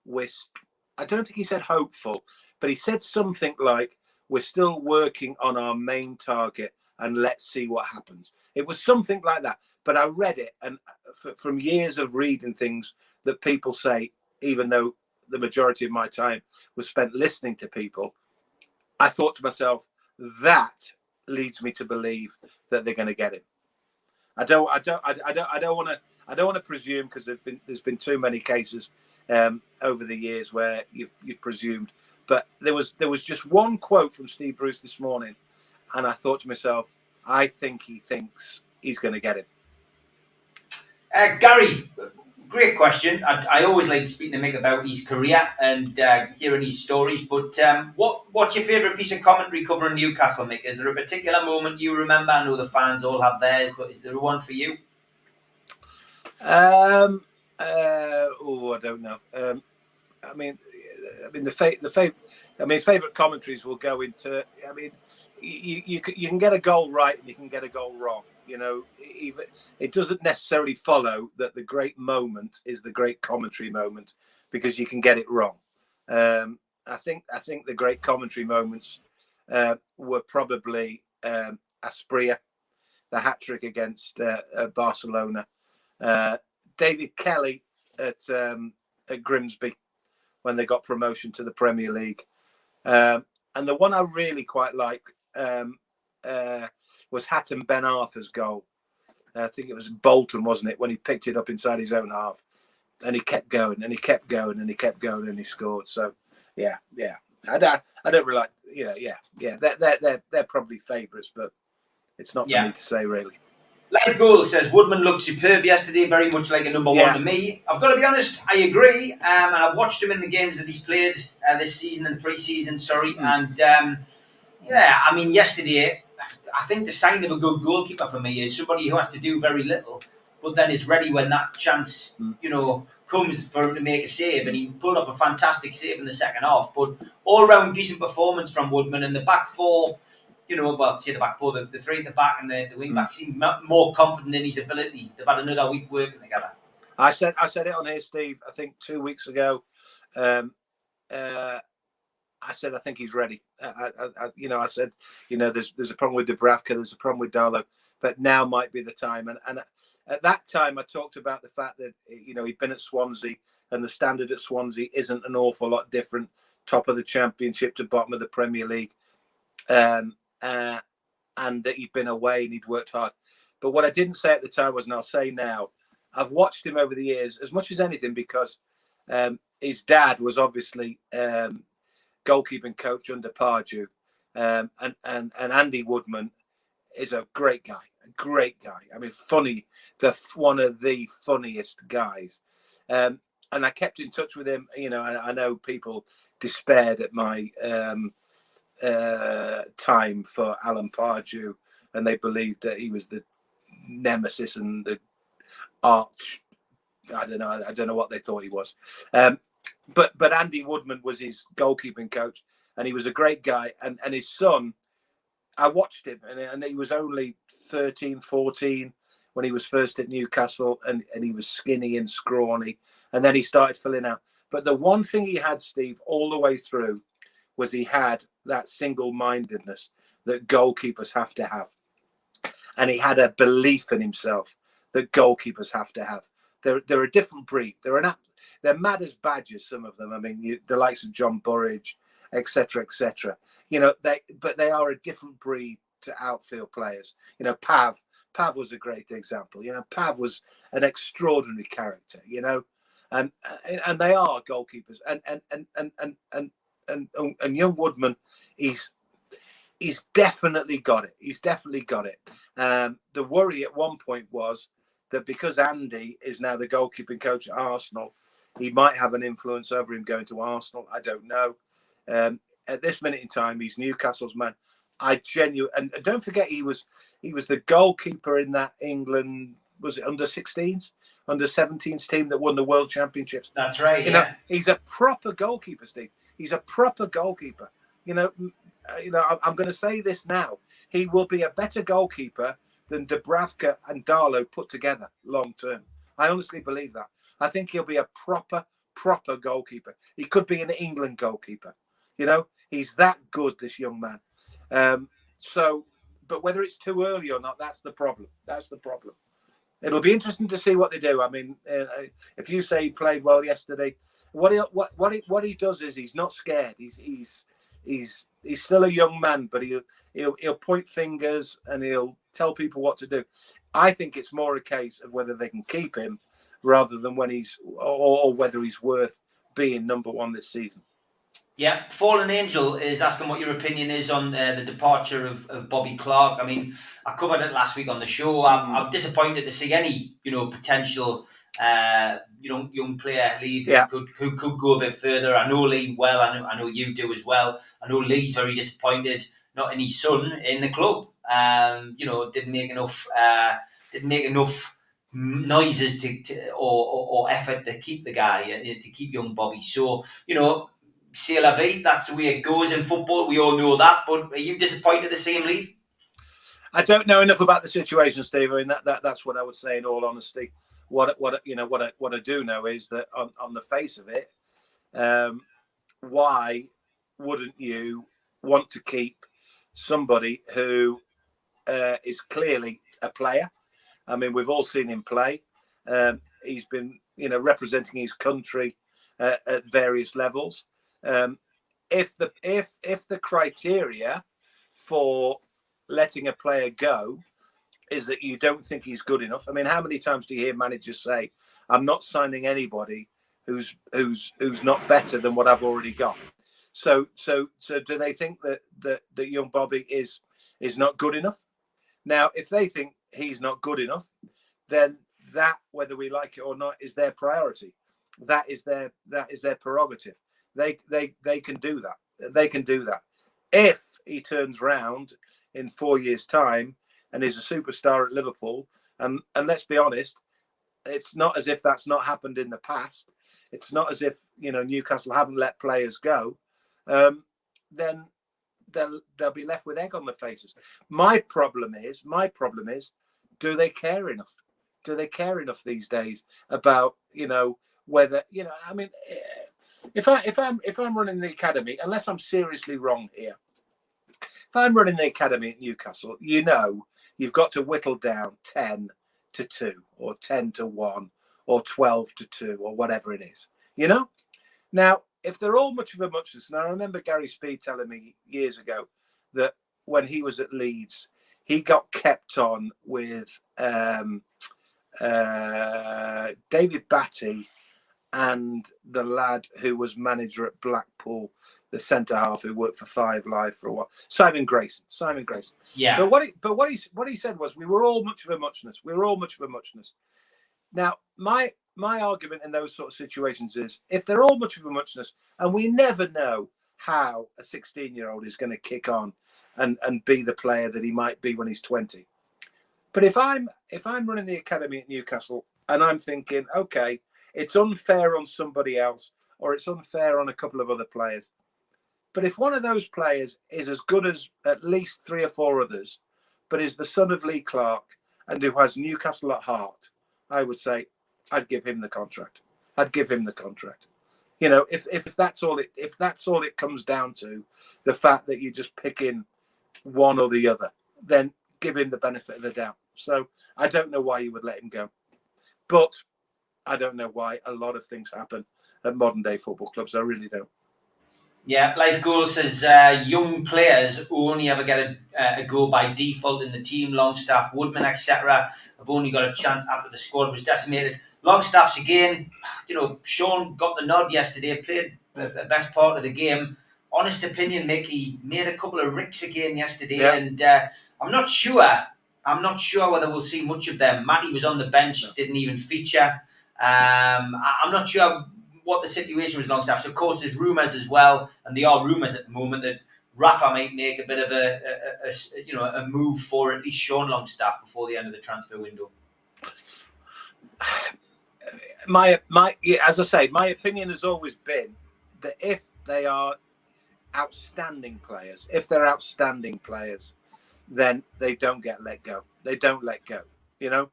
was, I don't think he said hopeful, but he said something like, we're still working on our main target and let's see what happens. It was something like that. But I read it, and from years of reading things that people say, even though the majority of my time was spent listening to people, I thought to myself, that leads me to believe that they're going to get him. I don't want to presume, because there's been too many cases over the years where you've presumed. But there was just one quote from Steve Bruce this morning, and I thought to myself, I think he thinks he's going to get him. Gary, great question. I always like speaking to Mick about his career and hearing his stories. But what's your favourite piece of commentary covering Newcastle, Mick? Is there a particular moment you remember? I know the fans all have theirs, but is there one for you? I don't know. I mean, favorite commentaries will go into. I mean, you can get a goal right and you can get a goal wrong. You know, even it doesn't necessarily follow that the great moment is the great commentary moment, because you can get it wrong. I think the great commentary moments were probably Asprilla, the hat trick against Barcelona, David Kelly at Grimsby when they got promotion to the Premier League, and the one I really quite like was Hatton Ben Arthur's goal. I think it was Bolton, wasn't it, when he picked it up inside his own half, and he kept going and he kept going and he kept going and he scored. So yeah, I don't really like, they're probably favourites, but it's not for me to say really. Live Goal says Woodman looked superb yesterday, very much like a number one to me. I've got to be honest, I agree, and I've watched him in the games that he's played this season and pre-season. And I mean, yesterday, I think the sign of a good goalkeeper for me is somebody who has to do very little, but then is ready when that chance, comes for him to make a save. And he pulled off a fantastic save in the second half. But all-round decent performance from Woodman, and the back four. The back four, the three at the back and the wing back seem more confident in his ability. They've had another week working together. I said it on here, Steve, I think 2 weeks ago. I said I think he's ready. I said, there's a problem with Dubravka, there's a problem with Darlow, but now might be the time. And at that time, I talked about the fact that he'd been at Swansea, and the standard at Swansea isn't an awful lot different, top of the Championship to bottom of the Premier League. And that he'd been away and he'd worked hard. But what I didn't say at the time was, and I'll say now, I've watched him over the years as much as anything because his dad was obviously goalkeeping coach under Pardew, and Andy Woodman is a great guy. I mean, funny, one of the funniest guys. And I kept in touch with him. I know people despaired at my time for Alan Pardew, and they believed that he was the nemesis and the arch. I don't know what they thought he was. But Andy Woodman was his goalkeeping coach, and he was a great guy. And his son, I watched him, and he was only 13, 14 when he was first at Newcastle, and he was skinny and scrawny, and then he started filling out. But the one thing he had, Steve, all the way through, was he had that single-mindedness that goalkeepers have to have. And he had a belief in himself that goalkeepers have to have. They're a different breed. They're mad as badgers, some of them. I mean, the likes of John Burridge, etc., etc. But they are a different breed to outfield players. Pav was a great example. Pav was an extraordinary character. And they are goalkeepers. And young Woodman, he's definitely got it. The worry at one point was that because Andy is now the goalkeeping coach at Arsenal, he might have an influence over him going to Arsenal. I don't know. At this minute in time, he's Newcastle's man. And don't forget, he was the goalkeeper in that England, was it under 16s, under 17s team that won the World Championships. That's right. You know, he's a proper goalkeeper, Steve. He's a proper goalkeeper. You know, I'm going to say this now. He will be a better goalkeeper than Dubravka and Darlow put together long term. I honestly believe that. I think he'll be a proper goalkeeper. He could be an England goalkeeper. You know, he's that good, this young man. But whether it's too early or not, that's the problem. That's the problem. It'll be interesting to see what they do. I mean, if you say he played well yesterday, what he does is he's not scared. He's still a young man, but he'll point fingers and he'll tell people what to do. I think it's more a case of whether they can keep him rather than or whether he's worth being number one this season. Yeah, Fallen Angel is asking what your opinion is on the departure of Bobby Clark. I mean, I covered it last week on the show. I'm disappointed to see any, potential, young player leave who could go a bit further. I know Lee well. I know you do as well. I know Lee's very disappointed not in his son in the club. Didn't make enough noises or effort to keep the guy, to keep young Bobby. So, c'est la vie, that's the way it goes in football. We all know that. But are you disappointed to see him leave? I don't know enough about the situation, Steve. I mean, that's what I would say in all honesty. What I do know is that on the face of it, why wouldn't you want to keep somebody who is clearly a player? I mean, we've all seen him play. He's been, representing his country at various levels. If the criteria for letting a player go is that you don't think he's good enough, I mean, how many times do you hear managers say, "I'm not signing anybody who's not better than what I've already got"? So do they think that young Bobby is not good enough? Now, if they think he's not good enough, then that, whether we like it or not, is their priority. That is their prerogative. They can do that. They can do that. If he turns round in 4 years' time and is a superstar at Liverpool, and let's be honest, it's not as if that's not happened in the past. It's not as if Newcastle haven't let players go. Then they'll be left with egg on their faces. My problem is, do they care enough? Do they care enough these days about whether I mean. If I'm running the academy, unless I'm seriously wrong here, if I'm running the academy at Newcastle, you've got to whittle down 10 to 2 or 10 to 1 or 12 to 2 or whatever it is. Now, if they're all much of a muchness, and I remember Gary Speed telling me years ago that when he was at Leeds, he got kept on with David Batty and the lad who was manager at Blackpool, the centre half who worked for Five Live for a while, Simon Grayson. Yeah. But what he said was, we were all much of a muchness. Now, my argument in those sort of situations is, if they're all much of a muchness, and we never know how a 16-year-old is going to kick on and be the player that he might be when he's 20. But if I'm running the academy at Newcastle and I'm thinking, okay, it's unfair on somebody else, or it's unfair on a couple of other players. But if one of those players is as good as at least 3 or 4 others, but is the son of Lee Clark and who has Newcastle at heart, I would say I'd give him the contract. If that's all it comes down to, the fact that you're just picking one or the other, then give him the benefit of the doubt. So I don't know why you would let him go, but I don't know why a lot of things happen at modern day football clubs. I really don't. Yeah, Life Goal says young players who only ever get a go by default in the team, Longstaff, Woodman, etc., have only got a chance after the squad was decimated. Longstaff's again, Sean got the nod yesterday, played the best part of the game. Honest opinion, Mick, he made a couple of ricks again yesterday, and I'm not sure I'm not sure whether we'll see much of them. Matty was on the bench, didn't even feature. I'm not sure what the situation was Longstaff. So of course, there's rumours as well, and there are rumours at the moment that Rafa might make a bit of a move for at least Sean Longstaff before the end of the transfer window. As I say, my opinion has always been that if they are outstanding players, then they don't get let go. They don't let go, you know.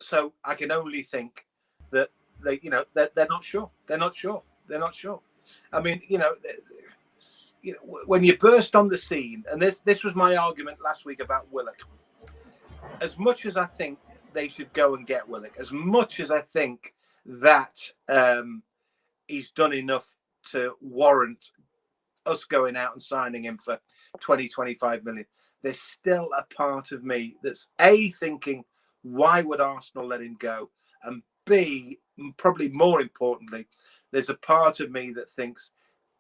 So I can only think that they're not sure. They're not sure. I mean, when you burst on the scene, and this was my argument last week about Willock. As much as I think they should go and get Willock, as much as I think that he's done enough to warrant us going out and signing him for 20-25 million, there's still a part of me that's A, thinking, why would Arsenal let him go? And B, probably more importantly, there's a part of me that thinks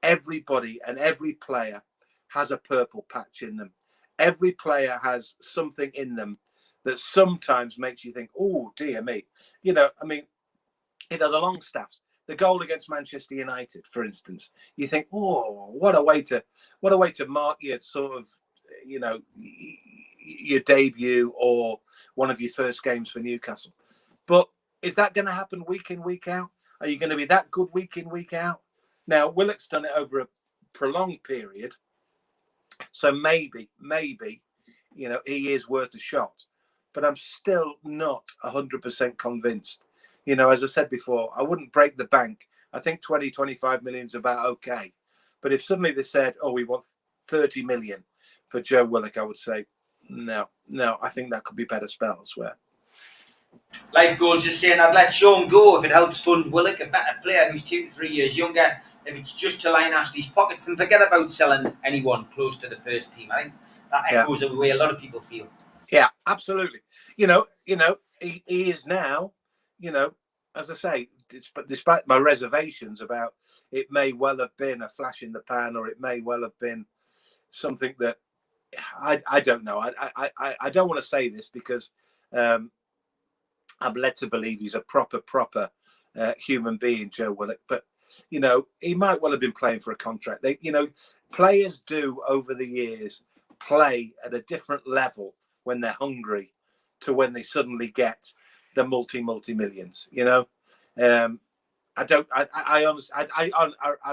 everybody and every player has a purple patch in them. Every player has something in them that sometimes makes you think, oh, dear me. The Longstaffs, the goal against Manchester United, for instance, you think, oh, what a way to mark your sort of, your debut or one of your first games for Newcastle. But is that going to happen week in, week out? Are you going to be that good week in, week out? Now, Willock's done it over a prolonged period. So maybe, he is worth a shot. But I'm still not 100% convinced. As I said before, I wouldn't break the bank. I think 20-25 million is about okay. But if suddenly they said, oh, we want 30 million for Joe Willock, I would say, no, I think that could be better spelled elsewhere. Life Goes just saying, I'd let Sean go if it helps fund Willock, a better player who's 2 to 3 years younger. If it's just to line Ashley's pockets, then forget about selling anyone close to the first team. I think that echoes the way a lot of people feel. Yeah, absolutely. He is now, as I say, despite my reservations about it may well have been a flash in the pan, or it may well have been something that I don't know. I don't want to say this because I'm led to believe he's a proper human being, Joe Willock. But, he might well have been playing for a contract. Players do over the years play at a different level when they're hungry to when they suddenly get the multi millions, I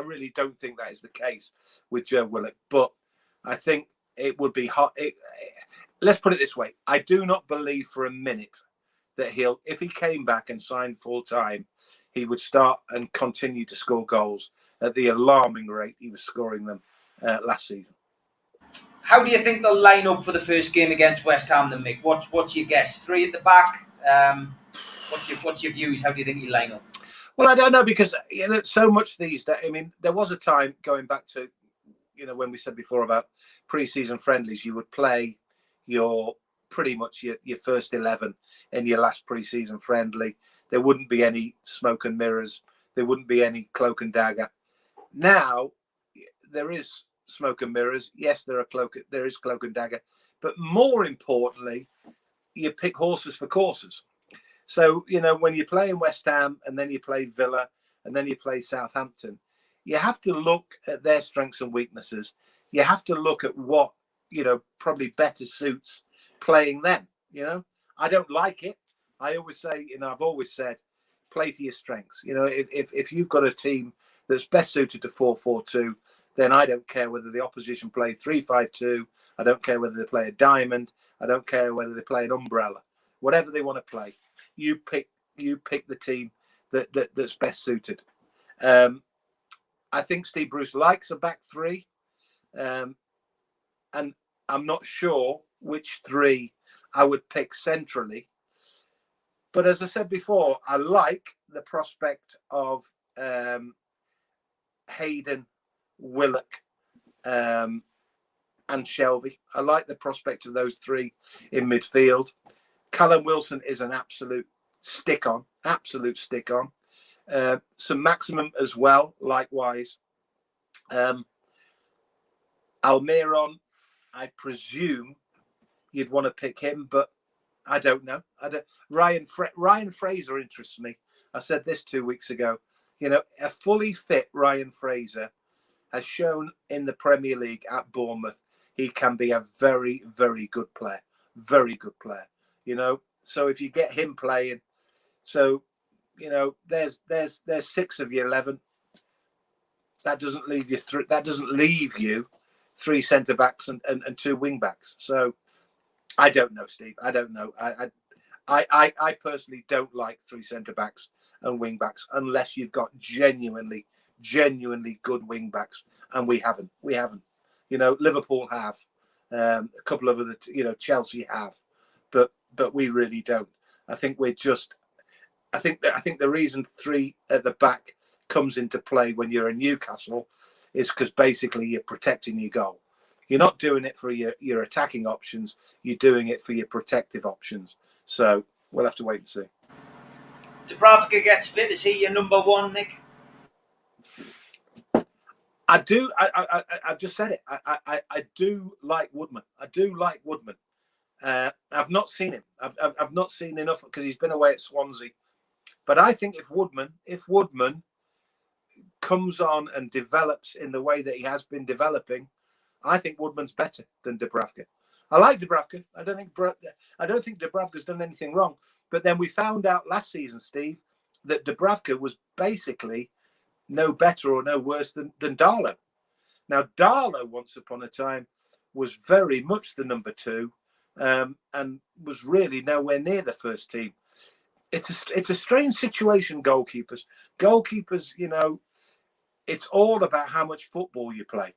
really don't think that is the case with Joe Willock, but I think it would be hot. Let's put it this way. I do not believe for a minute that if he came back and signed full time, he would start and continue to score goals at the alarming rate he was scoring them last season. How do you think they'll line up for the first game against West Ham then, Mick? What's your guess? 3 at the back? What's your views? How do you think you line up? Well, I don't know, because so much these days. I mean, there was a time going back to when we said before about pre-season friendlies, you would play pretty much your first 11 in your last pre-season friendly. There wouldn't be any smoke and mirrors. There wouldn't be any cloak and dagger. Now there is smoke and mirrors. Yes, there is cloak and dagger, but more importantly, you pick horses for courses. So when you play in West Ham and then you play Villa and then you play Southampton, you have to look at their strengths and weaknesses. You have to look at what probably better suits playing them. I don't like it. I always say, I've always said, play to your strengths. If you've got a team that's best suited to 4-4-2, then I don't care whether the opposition play 3-5-2. I don't care whether they play a diamond. I don't care whether they play an umbrella. Whatever they want to play, you pick the team that's best suited. I think Steve Bruce likes a back three, and I'm not sure which three I would pick centrally. But as I said before, I like the prospect of Hayden, Willock, and Shelvey. I like the prospect of those three in midfield. Callum Wilson is an absolute stick-on. Some Maximum as well, likewise. Almiron, I presume, you'd want to pick him, but I don't know. Ryan Fraser interests me. I said this 2 weeks ago. You know, a fully fit Ryan Fraser has shown in the Premier League at Bournemouth he can be a very, very good player. Very good player. You know, so if you get him playing, so you know, there's 6 of your 11. That doesn't leave you three centre backs and 2 wing backs. So I don't know, Steve. I don't know. I personally don't like 3 centre backs and wing backs unless you've got genuinely good wing backs, and we haven't. You know, Liverpool have, a couple of other, you know, Chelsea have, but we really don't. I think the reason 3 at the back comes into play when you're a Newcastle is because basically you're protecting your goal. You're not doing it for your attacking options. You're doing it for your protective options. So we'll have to wait and see. Dubravka gets fit. Is he your number 1, Mick? I do. I've just said it. I do like Woodman. I've not seen him. I've not seen enough because he's been away at Swansea. But I think if Woodman comes on and develops in the way that he has been developing, I think Woodman's better than Dubravka. I like Dubravka. I don't think Dubravka's done anything wrong. But then we found out last season, Steve, that Dubravka was basically no better or no worse than Darlow. Now, Darlow, once upon a time, was very much the number 2 and was really nowhere near the first team. It's a strange situation, goalkeepers. Goalkeepers, you know, it's all about how much football you play.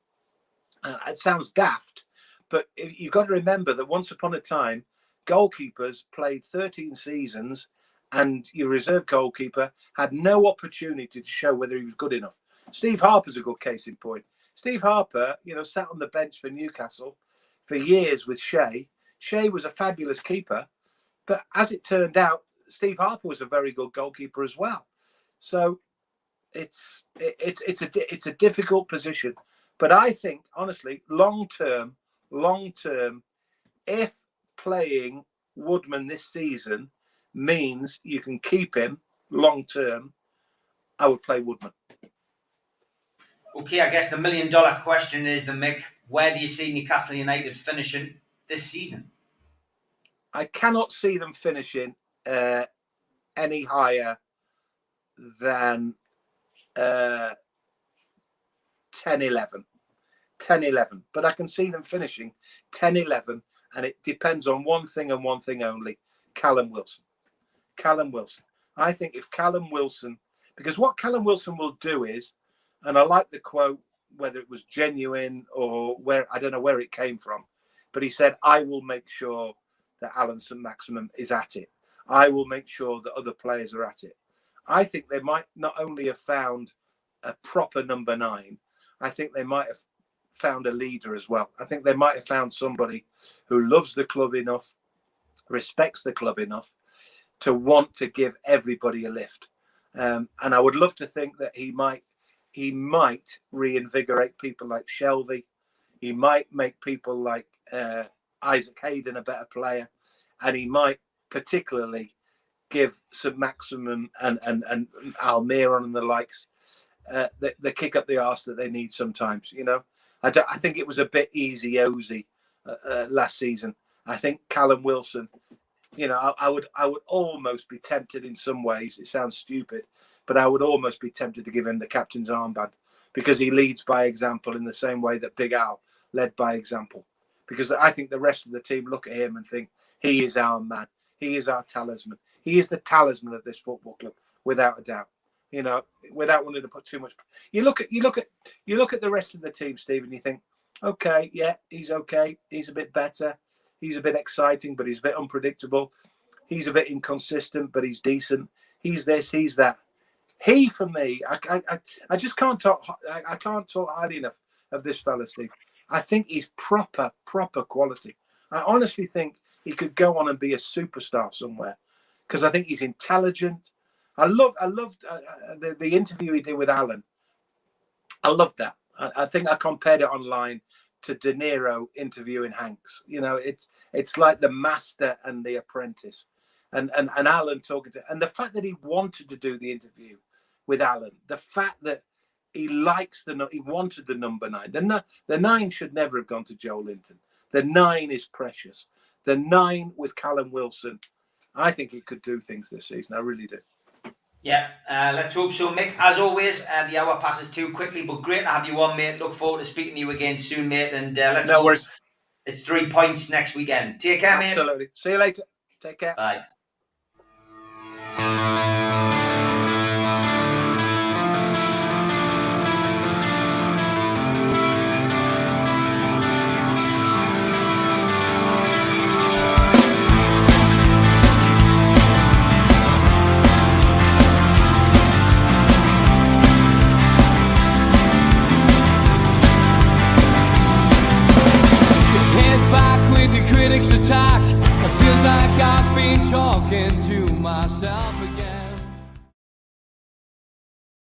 It sounds daft, but you've got to remember that once upon a time, goalkeepers played 13 seasons and your reserve goalkeeper had no opportunity to show whether he was good enough. Steve Harper's a good case in point. Steve Harper, you know, sat on the bench for Newcastle for years with Shea. Shea was a fabulous keeper, but as it turned out, Steve Harper was a very good goalkeeper as well. So it's a difficult position. But I think, honestly, long term, if playing Woodman this season means you can keep him long term, I would play Woodman. Okay, I guess the $1 million question is, Mick, where do you see Newcastle United finishing this season? I cannot see them finishing any higher than 10-11. But I can see them finishing 10-11, and it depends on one thing and one thing only: Callum Wilson. I think if Callum Wilson, because what Callum Wilson will do is, and I like the quote, whether it was genuine or where, I don't know where it came from, but he said, I will make sure that Alan St. Maximin is at it. I will make sure that other players are at it. I think they might not only have found a proper number 9, I think they might have found a leader as well. I think they might have found somebody who loves the club enough, respects the club enough to want to give everybody a lift. And I would love to think that he might reinvigorate people like Shelby. He might make people like Isaac Hayden a better player, and he might particularly give St. Maximin and Almiron and the likes the kick up the arse that they need sometimes. You know, I think it was a bit easy-ozy last season. I think Callum Wilson, you know, I would almost be tempted in some ways. It sounds stupid, but I would almost be tempted to give him the captain's armband, because he leads by example in the same way that Big Al led by example. Because I think the rest of the team look at him and think, he is our man. He is our talisman. He is the talisman of this football club, without a doubt. You know, without wanting to put too much. You look at the rest of the team, Steve, and you think, okay, yeah, he's okay. He's a bit better. He's a bit exciting, but he's a bit unpredictable. He's a bit inconsistent, but he's decent. He's this, he's that. He, for me, I just can't talk. I can't talk highly enough of this fella, Steve. I think he's proper quality. I honestly think he could go on and be a superstar somewhere, because I think he's intelligent. I loved the interview he did with Alan. I loved that. I think I compared it online to De Niro interviewing Hanks. You know, it's like the master and the apprentice, and Alan talking to, and the fact that he wanted to do the interview with Alan, the fact that he wanted the number 9. The 9 should never have gone to Joe Linton. The 9 is precious. The 9 with Callum Wilson, I think he could do things this season. I really do. Yeah, let's hope so, Mick. As always, the hour passes too quickly, but great to have you on, mate. Look forward to speaking to you again soon, mate. And let's hope it's 3 points next weekend. Take care, mate. Absolutely. See you later. Take care. Bye. Critics attack. It feels like I've been talking to myself again.